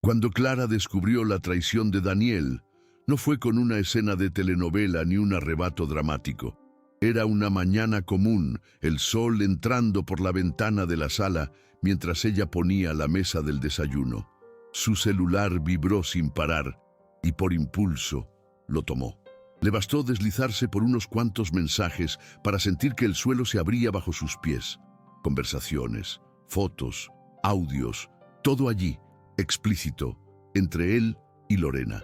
Cuando Clara descubrió la traición de Daniel, no fue con una escena de telenovela ni un arrebato dramático. Era una mañana común, el sol entrando por la ventana de la sala mientras ella ponía la mesa del desayuno. Su celular vibró sin parar y por impulso lo tomó. Le bastó deslizarse por unos cuantos mensajes para sentir que el suelo se abría bajo sus pies. Conversaciones, fotos, audios, todo allí, explícito, entre él y Lorena.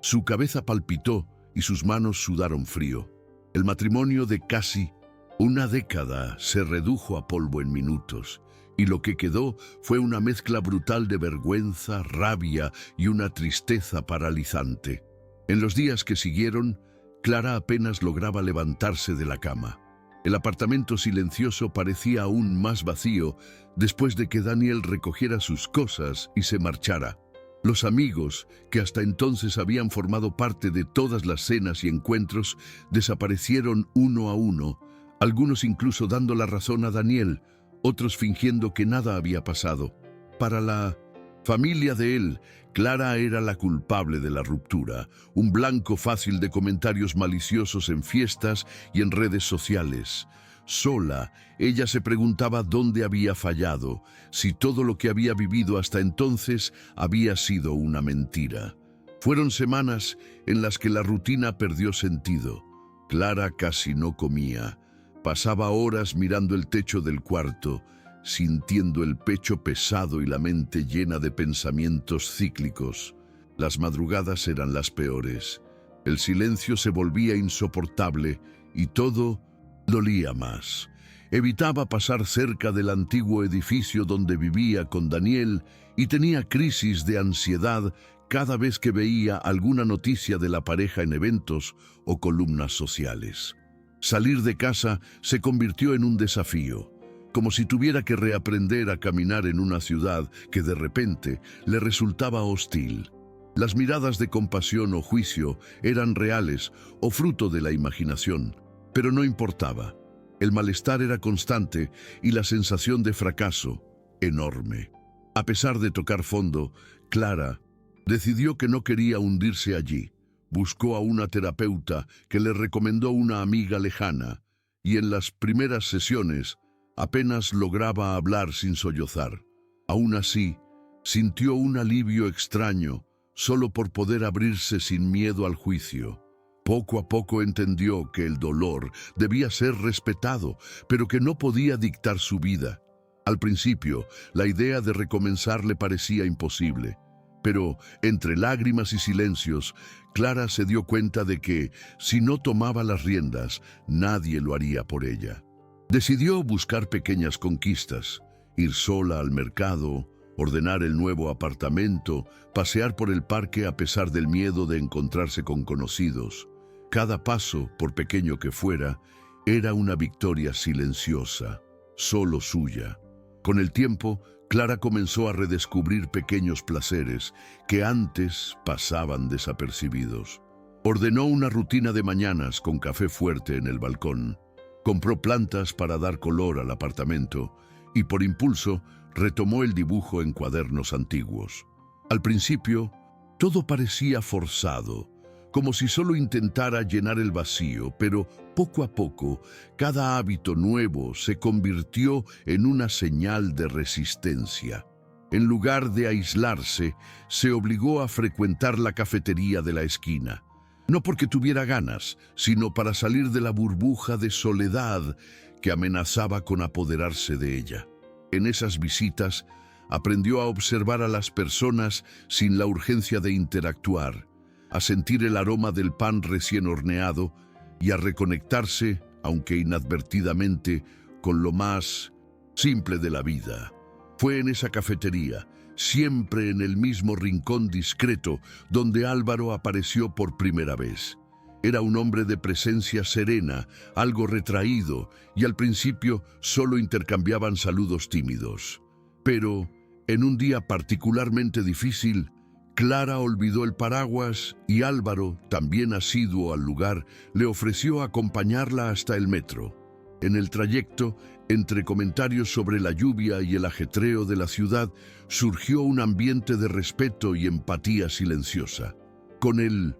Su cabeza palpitó y sus manos sudaron frío. El matrimonio de casi una década se redujo a polvo en minutos, y lo que quedó fue una mezcla brutal de vergüenza, rabia y una tristeza paralizante. En los días que siguieron, Clara apenas lograba levantarse de la cama. El apartamento silencioso parecía aún más vacío después de que Daniel recogiera sus cosas y se marchara. Los amigos, que hasta entonces habían formado parte de todas las cenas y encuentros, desaparecieron uno a uno, algunos incluso dando la razón a Daniel, otros fingiendo que nada había pasado. Para la familia de él, Clara era la culpable de la ruptura, un blanco fácil de comentarios maliciosos en fiestas y en redes sociales. Sola, ella se preguntaba dónde había fallado, si todo lo que había vivido hasta entonces había sido una mentira. Fueron semanas en las que la rutina perdió sentido. Clara casi no comía. Pasaba horas mirando el techo del cuarto, sintiendo el pecho pesado y la mente llena de pensamientos cíclicos. Las madrugadas eran las peores. El silencio se volvía insoportable y todo dolía más. Evitaba pasar cerca del antiguo edificio donde vivía con Daniel y tenía crisis de ansiedad cada vez que veía alguna noticia de la pareja en eventos o columnas sociales. Salir de casa se convirtió en un desafío, como si tuviera que reaprender a caminar en una ciudad que de repente le resultaba hostil. Las miradas de compasión o juicio eran reales o fruto de la imaginación, pero no importaba. El malestar era constante y la sensación de fracaso enorme. A pesar de tocar fondo, Clara decidió que no quería hundirse allí. Buscó a una terapeuta que le recomendó una amiga lejana, y en las primeras sesiones apenas lograba hablar sin sollozar. Aún así, sintió un alivio extraño solo por poder abrirse sin miedo al juicio. Poco a poco entendió que el dolor debía ser respetado, pero que no podía dictar su vida. Al principio, la idea de recomenzar le parecía imposible, pero entre lágrimas y silencios, Clara se dio cuenta de que, si no tomaba las riendas, nadie lo haría por ella. Decidió buscar pequeñas conquistas, ir sola al mercado, ordenar el nuevo apartamento, pasear por el parque a pesar del miedo de encontrarse con conocidos. Cada paso, por pequeño que fuera, era una victoria silenciosa, solo suya. Con el tiempo, Clara comenzó a redescubrir pequeños placeres que antes pasaban desapercibidos. Ordenó una rutina de mañanas con café fuerte en el balcón. Compró plantas para dar color al apartamento y, por impulso, retomó el dibujo en cuadernos antiguos. Al principio, todo parecía forzado, como si solo intentara llenar el vacío, pero poco a poco, cada hábito nuevo se convirtió en una señal de resistencia. En lugar de aislarse, se obligó a frecuentar la cafetería de la esquina. No porque tuviera ganas, sino para salir de la burbuja de soledad que amenazaba con apoderarse de ella. En esas visitas, aprendió a observar a las personas sin la urgencia de interactuar, a sentir el aroma del pan recién horneado y a reconectarse, aunque inadvertidamente, con lo más simple de la vida. Fue en esa cafetería, siempre en el mismo rincón discreto, donde Álvaro apareció por primera vez. Era un hombre de presencia serena, algo retraído, y al principio solo intercambiaban saludos tímidos. Pero, en un día particularmente difícil, Clara olvidó el paraguas y Álvaro, también asiduo al lugar, le ofreció acompañarla hasta el metro. En el trayecto, Entre comentarios sobre la lluvia y el ajetreo de la ciudad, surgió un ambiente de respeto y empatía silenciosa. Con el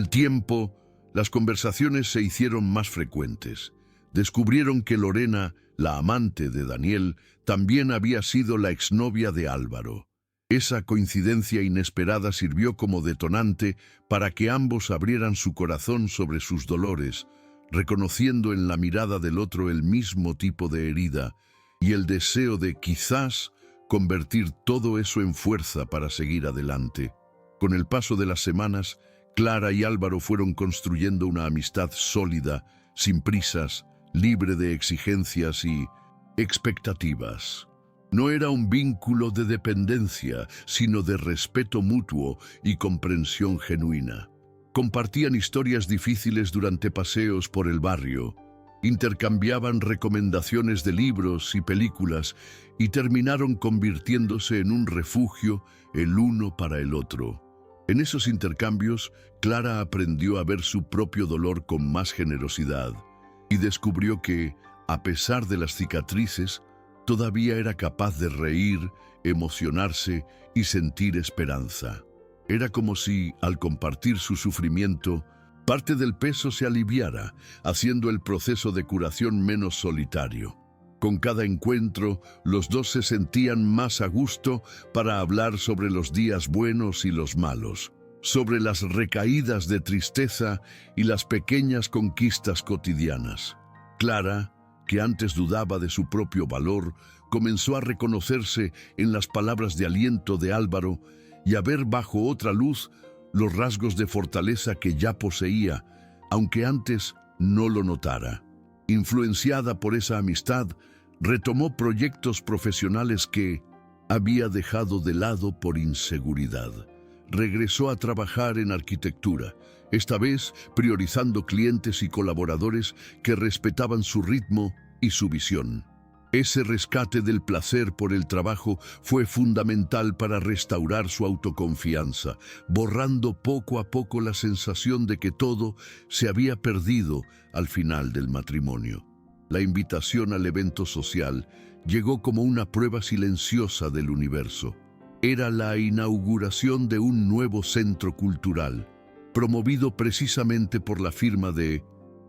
tiempo, las conversaciones se hicieron más frecuentes. Descubrieron que Lorena, la amante de Daniel, también había sido la exnovia de Álvaro. Esa coincidencia inesperada sirvió como detonante para que ambos abrieran su corazón sobre sus dolores, reconociendo en la mirada del otro el mismo tipo de herida y el deseo de, quizás, convertir todo eso en fuerza para seguir adelante. Con el paso de las semanas, Clara y Álvaro fueron construyendo una amistad sólida, sin prisas, libre de exigencias y expectativas. No era un vínculo de dependencia, sino de respeto mutuo y comprensión genuina. Compartían historias difíciles durante paseos por el barrio, intercambiaban recomendaciones de libros y películas y terminaron convirtiéndose en un refugio el uno para el otro. En esos intercambios, Clara aprendió a ver su propio dolor con más generosidad y descubrió que, a pesar de las cicatrices, todavía era capaz de reír, emocionarse y sentir esperanza. Era como si, al compartir su sufrimiento, parte del peso se aliviara, haciendo el proceso de curación menos solitario. Con cada encuentro, los dos se sentían más a gusto para hablar sobre los días buenos y los malos, sobre las recaídas de tristeza y las pequeñas conquistas cotidianas. Clara, que antes dudaba de su propio valor, comenzó a reconocerse en las palabras de aliento de Álvaro y a ver bajo otra luz los rasgos de fortaleza que ya poseía, aunque antes no lo notara. Influenciada por esa amistad, retomó proyectos profesionales que había dejado de lado por inseguridad. Regresó a trabajar en arquitectura, esta vez priorizando clientes y colaboradores que respetaban su ritmo y su visión. Ese rescate del placer por el trabajo fue fundamental para restaurar su autoconfianza, borrando poco a poco la sensación de que todo se había perdido al final del matrimonio. La invitación al evento social llegó como una prueba silenciosa del universo. Era la inauguración de un nuevo centro cultural, promovido precisamente por la firma de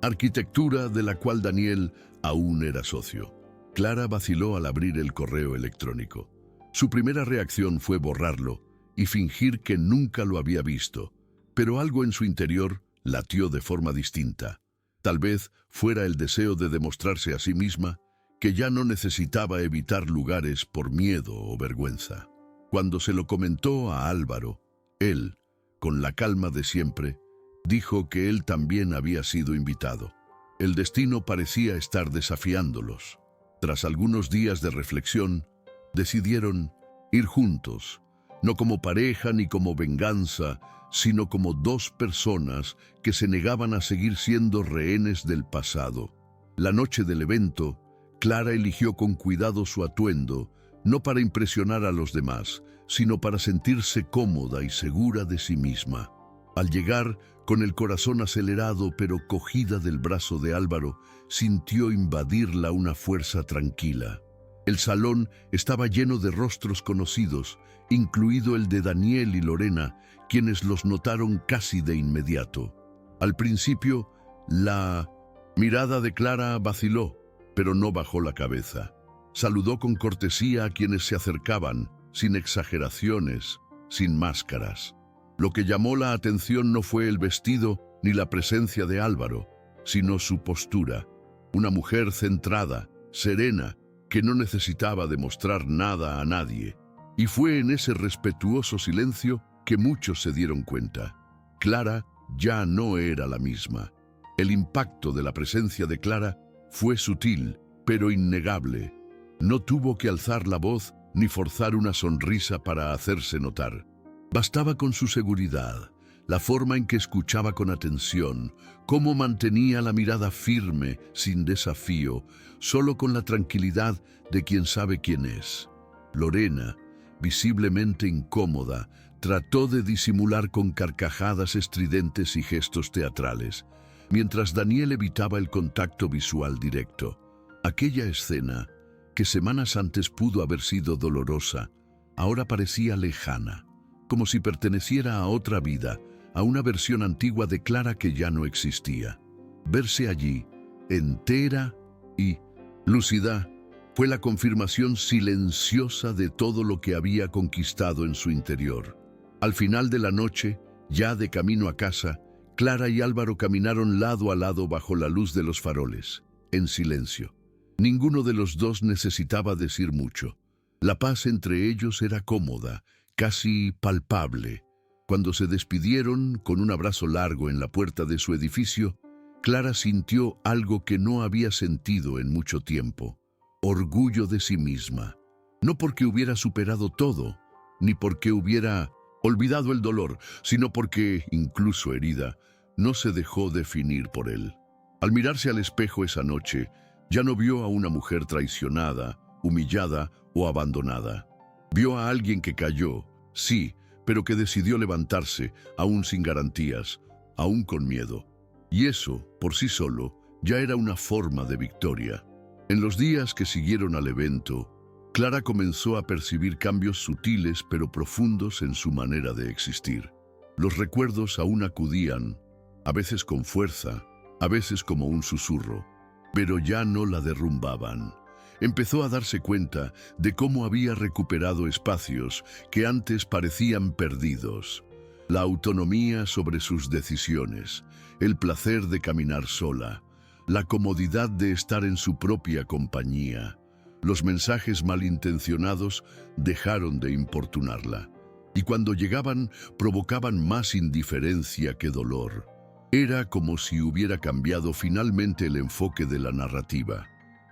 arquitectura de la cual Daniel aún era socio. Clara vaciló al abrir el correo electrónico. Su primera reacción fue borrarlo y fingir que nunca lo había visto, pero algo en su interior latió de forma distinta. Tal vez fuera el deseo de demostrarse a sí misma que ya no necesitaba evitar lugares por miedo o vergüenza. Cuando se lo comentó a Álvaro, él, con la calma de siempre, dijo que él también había sido invitado. El destino parecía estar desafiándolos. Tras algunos días de reflexión, decidieron ir juntos, no como pareja ni como venganza, sino como dos personas que se negaban a seguir siendo rehenes del pasado. La noche del evento, Clara eligió con cuidado su atuendo, no para impresionar a los demás, sino para sentirse cómoda y segura de sí misma. Al llegar, con el corazón acelerado pero cogida del brazo de Álvaro, sintió invadirla una fuerza tranquila. El salón estaba lleno de rostros conocidos, incluido el de Daniel y Lorena, quienes los notaron casi de inmediato. Al principio, la mirada de Clara vaciló, pero no bajó la cabeza. Saludó con cortesía a quienes se acercaban, sin exageraciones, sin máscaras. Lo que llamó la atención no fue el vestido ni la presencia de Álvaro, sino su postura. Una mujer centrada, serena, que no necesitaba demostrar nada a nadie. Y fue en ese respetuoso silencio que muchos se dieron cuenta. Clara ya no era la misma. El impacto de la presencia de Clara fue sutil, pero innegable. No tuvo que alzar la voz ni forzar una sonrisa para hacerse notar. Bastaba con su seguridad, la forma en que escuchaba con atención, cómo mantenía la mirada firme, sin desafío, solo con la tranquilidad de quien sabe quién es. Lorena, visiblemente incómoda, trató de disimular con carcajadas estridentes y gestos teatrales, mientras Daniel evitaba el contacto visual directo. Aquella escena, que semanas antes pudo haber sido dolorosa, ahora parecía lejana, como si perteneciera a otra vida, a una versión antigua de Clara que ya no existía. Verse allí, entera y lúcida, fue la confirmación silenciosa de todo lo que había conquistado en su interior. Al final de la noche, ya de camino a casa, Clara y Álvaro caminaron lado a lado bajo la luz de los faroles, en silencio. Ninguno de los dos necesitaba decir mucho. La paz entre ellos era cómoda, casi palpable. Cuando se despidieron con un abrazo largo en la puerta de su edificio, Clara sintió algo que no había sentido en mucho tiempo: orgullo de sí misma. No porque hubiera superado todo, ni porque hubiera olvidado el dolor, sino porque, incluso herida, no se dejó definir por él. Al mirarse al espejo esa noche, ya no vio a una mujer traicionada, humillada o abandonada. Vio a alguien que cayó, sí, pero que decidió levantarse, aún sin garantías, aún con miedo. Y eso, por sí solo, ya era una forma de victoria. En los días que siguieron al evento, Clara comenzó a percibir cambios sutiles pero profundos en su manera de existir. Los recuerdos aún acudían, a veces con fuerza, a veces como un susurro, pero ya no la derrumbaban. Empezó a darse cuenta de cómo había recuperado espacios que antes parecían perdidos. La autonomía sobre sus decisiones, el placer de caminar sola, la comodidad de estar en su propia compañía. Los mensajes malintencionados dejaron de importunarla, y cuando llegaban provocaban más indiferencia que dolor. Era como si hubiera cambiado finalmente el enfoque de la narrativa.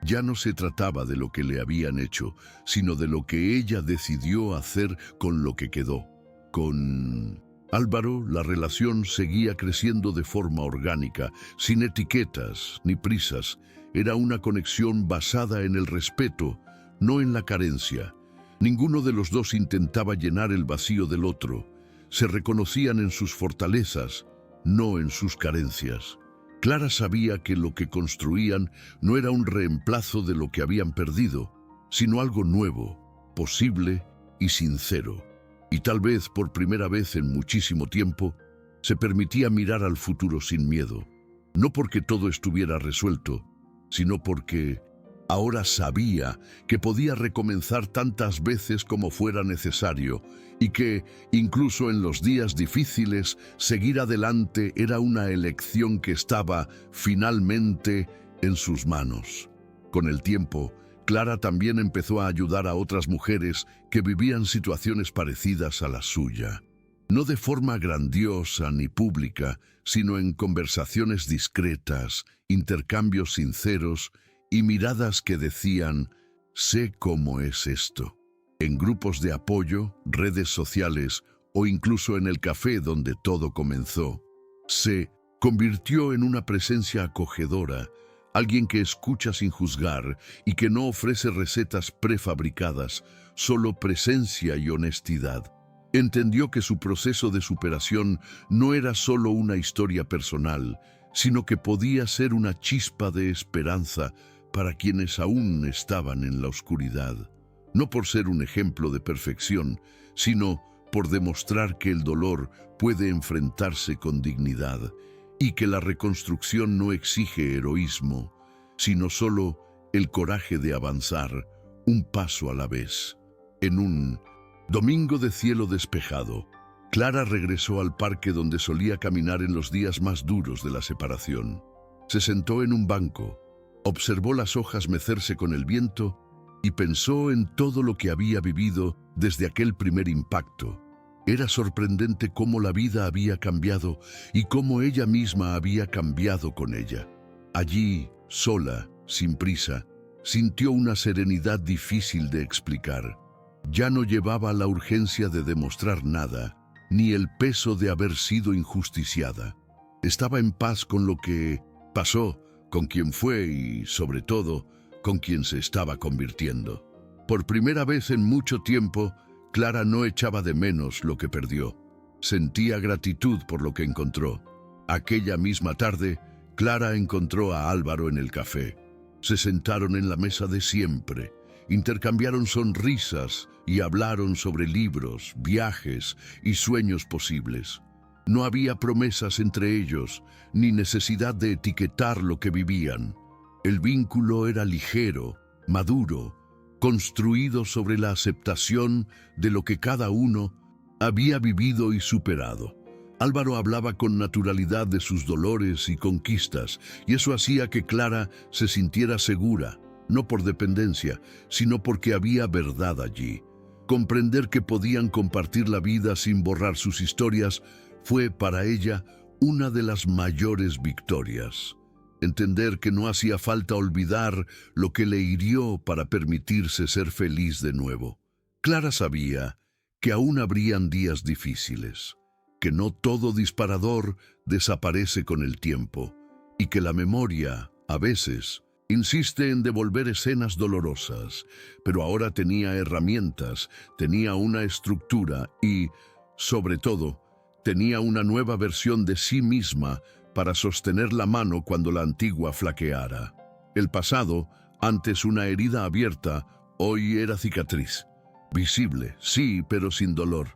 Ya no se trataba de lo que le habían hecho, sino de lo que ella decidió hacer con lo que quedó. Con Álvaro, la relación seguía creciendo de forma orgánica, sin etiquetas ni prisas. Era una conexión basada en el respeto, no en la carencia. Ninguno de los dos intentaba llenar el vacío del otro. Se reconocían en sus fortalezas, no en sus carencias. Clara sabía que lo que construían no era un reemplazo de lo que habían perdido, sino algo nuevo, posible y sincero. Y tal vez por primera vez en muchísimo tiempo, se permitía mirar al futuro sin miedo. No porque todo estuviera resuelto, sino porque ahora sabía que podía recomenzar tantas veces como fuera necesario y que, incluso en los días difíciles, seguir adelante era una elección que estaba finalmente en sus manos. Con el tiempo, Clara también empezó a ayudar a otras mujeres que vivían situaciones parecidas a la suya. No de forma grandiosa ni pública, sino en conversaciones discretas, intercambios sinceros y miradas que decían: sé cómo es esto. En grupos de apoyo, redes sociales o incluso en el café donde todo comenzó, se convirtió en una presencia acogedora, alguien que escucha sin juzgar y que no ofrece recetas prefabricadas, solo presencia y honestidad. Entendió que su proceso de superación no era solo una historia personal, sino que podía ser una chispa de esperanza para quienes aún estaban en la oscuridad. No por ser un ejemplo de perfección, sino por demostrar que el dolor puede enfrentarse con dignidad y que la reconstrucción no exige heroísmo, sino solo el coraje de avanzar un paso a la vez. En un domingo de cielo despejado, Clara regresó al parque donde solía caminar en los días más duros de la separación. Se sentó en un banco, observó las hojas mecerse con el viento y pensó en todo lo que había vivido desde aquel primer impacto. Era sorprendente cómo la vida había cambiado y cómo ella misma había cambiado con ella. Allí, sola, sin prisa, sintió una serenidad difícil de explicar. Ya no llevaba la urgencia de demostrar nada, ni el peso de haber sido injusticiada. Estaba en paz con lo que pasó, con quien fue y, sobre todo, con quien se estaba convirtiendo. Por primera vez en mucho tiempo, Clara no echaba de menos lo que perdió. Sentía gratitud por lo que encontró. Aquella misma tarde, Clara encontró a Álvaro en el café. Se sentaron en la mesa de siempre, intercambiaron sonrisas y hablaron sobre libros, viajes y sueños posibles. No había promesas entre ellos, ni necesidad de etiquetar lo que vivían. El vínculo era ligero, maduro, construido sobre la aceptación de lo que cada uno había vivido y superado. Álvaro hablaba con naturalidad de sus dolores y conquistas, y eso hacía que Clara se sintiera segura, no por dependencia, sino porque había verdad allí. Comprender que podían compartir la vida sin borrar sus historias fue para ella una de las mayores victorias. Entender que no hacía falta olvidar lo que le hirió para permitirse ser feliz de nuevo. Clara sabía que aún habrían días difíciles, que no todo disparador desaparece con el tiempo y que la memoria, a veces, insiste en devolver escenas dolorosas, pero ahora tenía herramientas, tenía una estructura y, sobre todo, tenía una nueva versión de sí misma para sostener la mano cuando la antigua flaqueara. El pasado, antes una herida abierta, hoy era cicatriz. Visible, sí, pero sin dolor.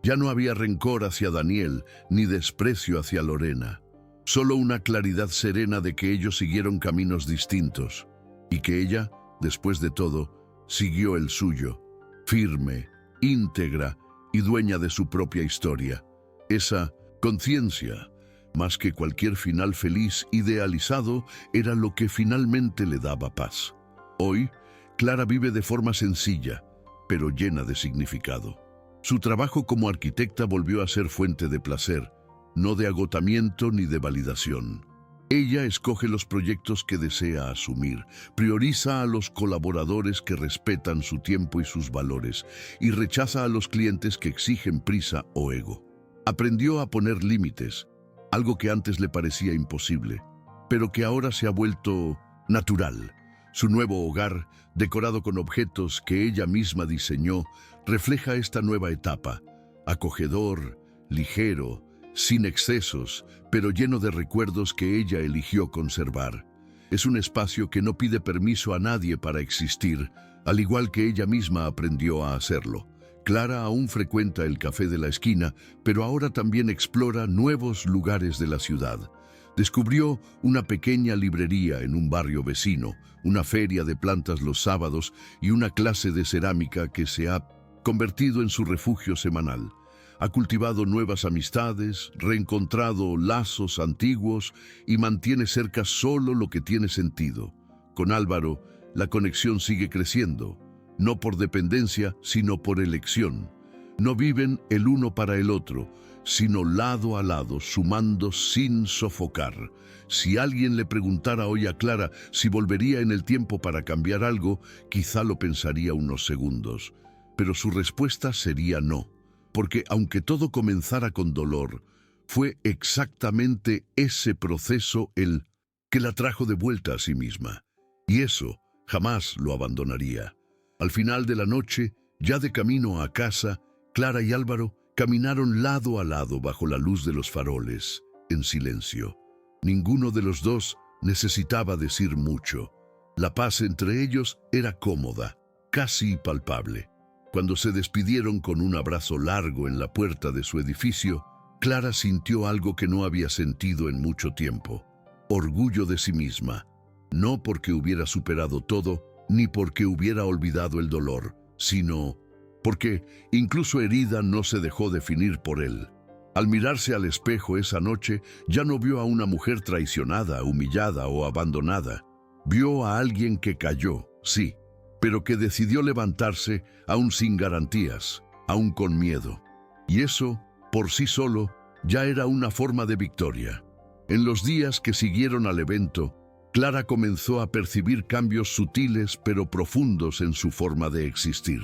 Ya no había rencor hacia Daniel, ni desprecio hacia Lorena. Solo una claridad serena de que ellos siguieron caminos distintos, y que ella, después de todo, siguió el suyo, firme, íntegra y dueña de su propia historia. Esa conciencia, más que cualquier final feliz idealizado, era lo que finalmente le daba paz. Hoy, Clara vive de forma sencilla, pero llena de significado. Su trabajo como arquitecta volvió a ser fuente de placer, no de agotamiento ni de validación. Ella escoge los proyectos que desea asumir, prioriza a los colaboradores que respetan su tiempo y sus valores, y rechaza a los clientes que exigen prisa o ego. Aprendió a poner límites, algo que antes le parecía imposible, pero que ahora se ha vuelto natural. Su nuevo hogar, decorado con objetos que ella misma diseñó, refleja esta nueva etapa, acogedor, ligero, sin excesos, pero lleno de recuerdos que ella eligió conservar. Es un espacio que no pide permiso a nadie para existir, al igual que ella misma aprendió a hacerlo. Clara aún frecuenta el café de la esquina, pero ahora también explora nuevos lugares de la ciudad. Descubrió una pequeña librería en un barrio vecino, una feria de plantas los sábados y una clase de cerámica que se ha convertido en su refugio semanal. Ha cultivado nuevas amistades, reencontrado lazos antiguos y mantiene cerca solo lo que tiene sentido. Con Álvaro, la conexión sigue creciendo, no por dependencia, sino por elección. No viven el uno para el otro, sino lado a lado, sumando sin sofocar. Si alguien le preguntara hoy a Clara si volvería en el tiempo para cambiar algo, quizá lo pensaría unos segundos. Pero su respuesta sería no, porque aunque todo comenzara con dolor, fue exactamente ese proceso el que la trajo de vuelta a sí misma. Y eso jamás lo abandonaría. Al final de la noche, ya de camino a casa, Clara y Álvaro caminaron lado a lado bajo la luz de los faroles, en silencio. Ninguno de los dos necesitaba decir mucho. La paz entre ellos era cómoda, casi palpable. Cuando se despidieron con un abrazo largo en la puerta de su edificio, Clara sintió algo que no había sentido en mucho tiempo: orgullo de sí misma, no porque hubiera superado todo, ni porque hubiera olvidado el dolor, sino porque, incluso herida, no se dejó definir por él. Al mirarse al espejo esa noche, ya no vio a una mujer traicionada, humillada o abandonada. Vio a alguien que cayó, sí, pero que decidió levantarse aún sin garantías, aún con miedo. Y eso, por sí solo, ya era una forma de victoria. En los días que siguieron al evento, Clara comenzó a percibir cambios sutiles pero profundos en su forma de existir.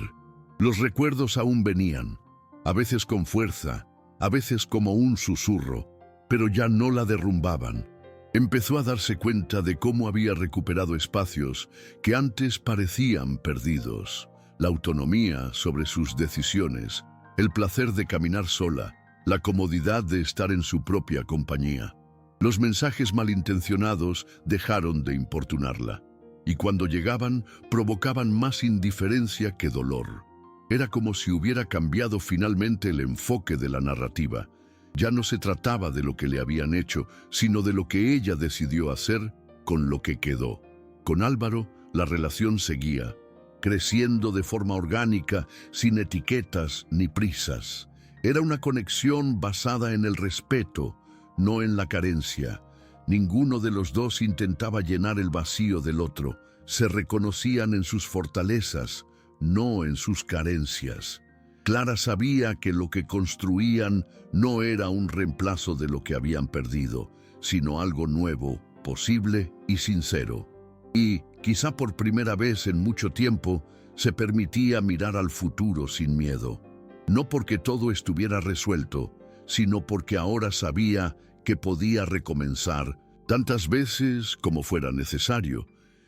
Los recuerdos aún venían, a veces con fuerza, a veces como un susurro, pero ya no la derrumbaban. Empezó a darse cuenta de cómo había recuperado espacios que antes parecían perdidos: la autonomía sobre sus decisiones, el placer de caminar sola, la comodidad de estar en su propia compañía. Los mensajes malintencionados dejaron de importunarla. y cuando llegaban provocaban más indiferencia que dolor. Era como si hubiera cambiado finalmente el enfoque de la narrativa. Ya no se trataba de lo que le habían hecho, sino de lo que ella decidió hacer con lo que quedó. Con Álvaro, la relación seguía, creciendo de forma orgánica, sin etiquetas ni prisas. Era una conexión basada en el respeto, no en la carencia. Ninguno de los dos intentaba llenar el vacío del otro. Se reconocían en sus fortalezas, no en sus carencias. Clara sabía que lo que construían no era un reemplazo de lo que habían perdido, sino algo nuevo, posible y sincero. Y, quizá por primera vez en mucho tiempo, se permitía mirar al futuro sin miedo. No porque todo estuviera resuelto, sino porque ahora sabía que podía recomenzar tantas veces como fuera necesario,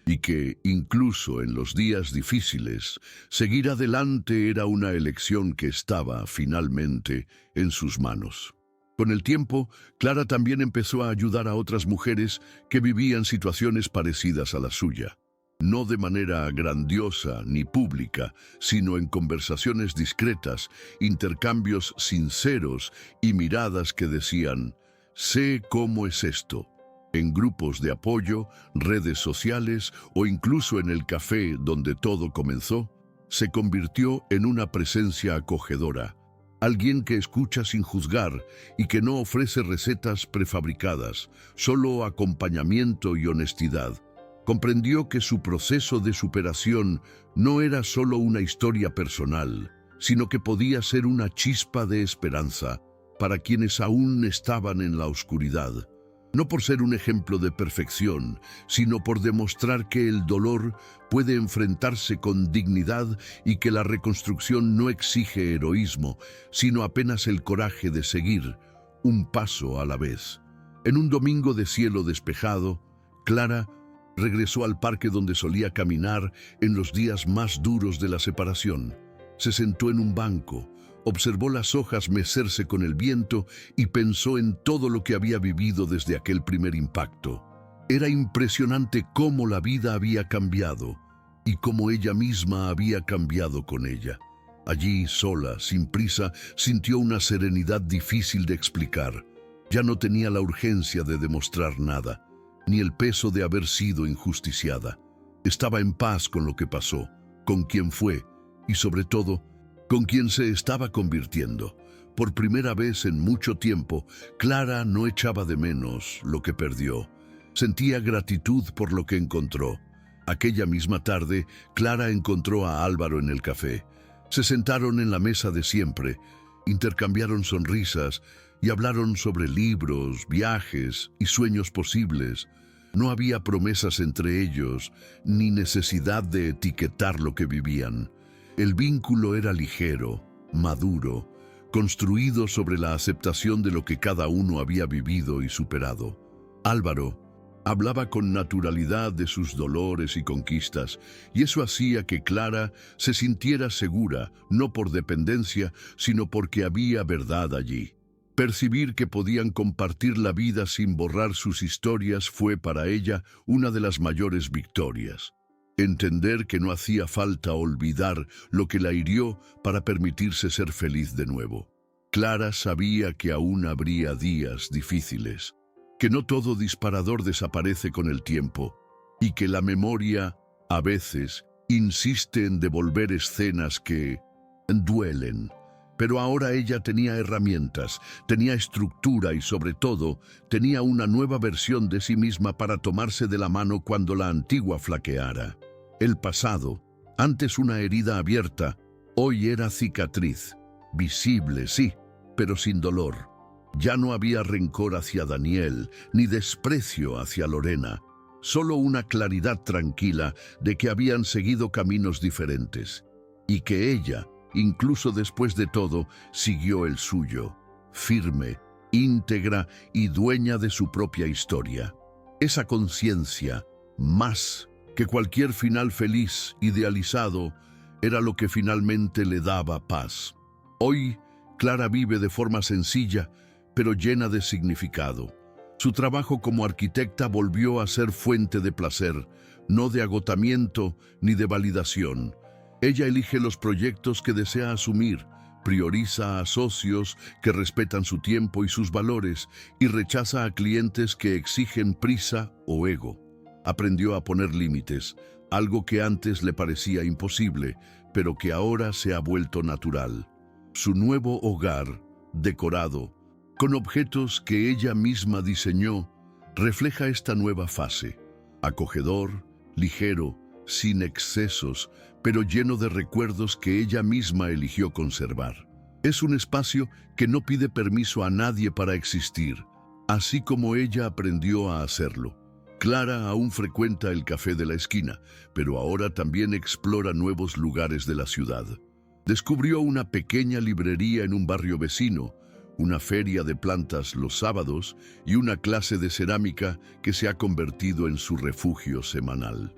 y que, incluso en los días difíciles, seguir adelante era una elección que estaba, finalmente, en sus manos. Con el tiempo, Clara también empezó a ayudar a otras mujeres que vivían situaciones parecidas a la suya. No de manera grandiosa ni pública, sino en conversaciones discretas, intercambios sinceros y miradas que decían: «Sé cómo es esto». En grupos de apoyo, redes sociales o incluso en el café donde todo comenzó, se convirtió en una presencia acogedora. Alguien que escucha sin juzgar y que no ofrece recetas prefabricadas, solo acompañamiento y honestidad. Comprendió que su proceso de superación no era solo una historia personal, sino que podía ser una chispa de esperanza para quienes aún estaban en la oscuridad. No por ser un ejemplo de perfección, sino por demostrar que el dolor puede enfrentarse con dignidad y que la reconstrucción no exige heroísmo, sino apenas el coraje de seguir, un paso a la vez. En un domingo de cielo despejado, Clara regresó al parque donde solía caminar en los días más duros de la separación. Se sentó en un banco, observó las hojas mecerse con el viento y pensó en todo lo que había vivido desde aquel primer impacto. Era impresionante cómo la vida había cambiado y cómo ella misma había cambiado con ella. Allí, sola, sin prisa, sintió una serenidad difícil de explicar. Ya no tenía la urgencia de demostrar nada, ni el peso de haber sido injusticiada. Estaba en paz con lo que pasó, con quien fue y, sobre todo, con quien se estaba convirtiendo. Por primera vez en mucho tiempo, Clara no echaba de menos lo que perdió. Sentía gratitud por lo que encontró. Aquella misma tarde, Clara encontró a Álvaro en el café. Se sentaron en la mesa de siempre, intercambiaron sonrisas y hablaron sobre libros, viajes y sueños posibles. No había promesas entre ellos, ni necesidad de etiquetar lo que vivían. El vínculo era ligero, maduro, construido sobre la aceptación de lo que cada uno había vivido y superado. Álvaro hablaba con naturalidad de sus dolores y conquistas, y eso hacía que Clara se sintiera segura, no por dependencia, sino porque había verdad allí. Percibir que podían compartir la vida sin borrar sus historias fue para ella una de las mayores victorias. Entender que no hacía falta olvidar lo que la hirió para permitirse ser feliz de nuevo. Clara sabía que aún habría días difíciles, que no todo disparador desaparece con el tiempo y que la memoria, a veces, insiste en devolver escenas que duelen. Pero ahora ella tenía herramientas, tenía estructura y, sobre todo, tenía una nueva versión de sí misma para tomarse de la mano cuando la antigua flaqueara. El pasado, antes una herida abierta, hoy era cicatriz. Visible, sí, pero sin dolor. Ya no había rencor hacia Daniel, ni desprecio hacia Lorena. Solo una claridad tranquila de que habían seguido caminos diferentes. Y que ella, incluso después de todo, siguió el suyo, firme, íntegra y dueña de su propia historia. Esa conciencia, más que cualquier final feliz, idealizado, era lo que finalmente le daba paz. Hoy, Clara vive de forma sencilla, pero llena de significado. Su trabajo como arquitecta volvió a ser fuente de placer, no de agotamiento ni de validación. Ella elige los proyectos que desea asumir, prioriza a socios que respetan su tiempo y sus valores y rechaza a clientes que exigen prisa o ego. Aprendió a poner límites, algo que antes le parecía imposible, pero que ahora se ha vuelto natural. Su nuevo hogar, decorado, con objetos que ella misma diseñó, refleja esta nueva fase. Acogedor, ligero, sin excesos, pero lleno de recuerdos que ella misma eligió conservar. Es un espacio que no pide permiso a nadie para existir, así como ella aprendió a hacerlo. Clara aún frecuenta el café de la esquina, pero ahora también explora nuevos lugares de la ciudad. Descubrió una pequeña librería en un barrio vecino, una feria de plantas los sábados y una clase de cerámica que se ha convertido en su refugio semanal.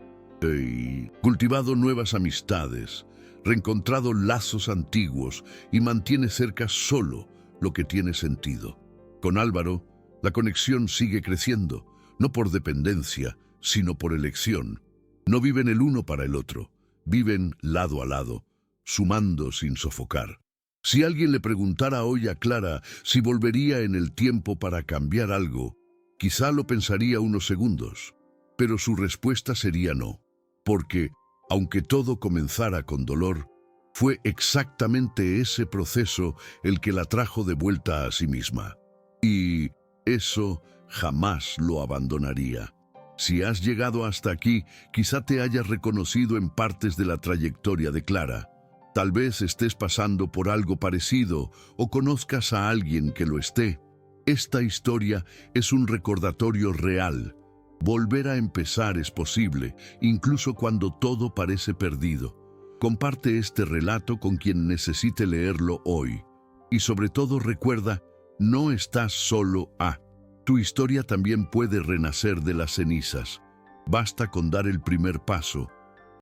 Cultivado nuevas amistades, reencontrado lazos antiguos y mantiene cerca solo lo que tiene sentido. Con Álvaro, la conexión sigue creciendo, no por dependencia, sino por elección. No viven el uno para el otro, viven lado a lado, sumando sin sofocar. Si alguien le preguntara hoy a Clara si volvería en el tiempo para cambiar algo, quizá lo pensaría unos segundos, pero su respuesta sería no, porque, aunque todo comenzara con dolor, fue exactamente ese proceso el que la trajo de vuelta a sí misma. Y eso jamás lo abandonaría. Si has llegado hasta aquí, quizá te hayas reconocido en partes de la trayectoria de Clara. Tal vez estés pasando por algo parecido o conozcas a alguien que lo esté. Esta historia es un recordatorio real. Volver a empezar es posible, incluso cuando todo parece perdido. Comparte este relato con quien necesite leerlo hoy. Y sobre todo recuerda, no estás solo. Tu historia también puede renacer de las cenizas. Basta con dar el primer paso,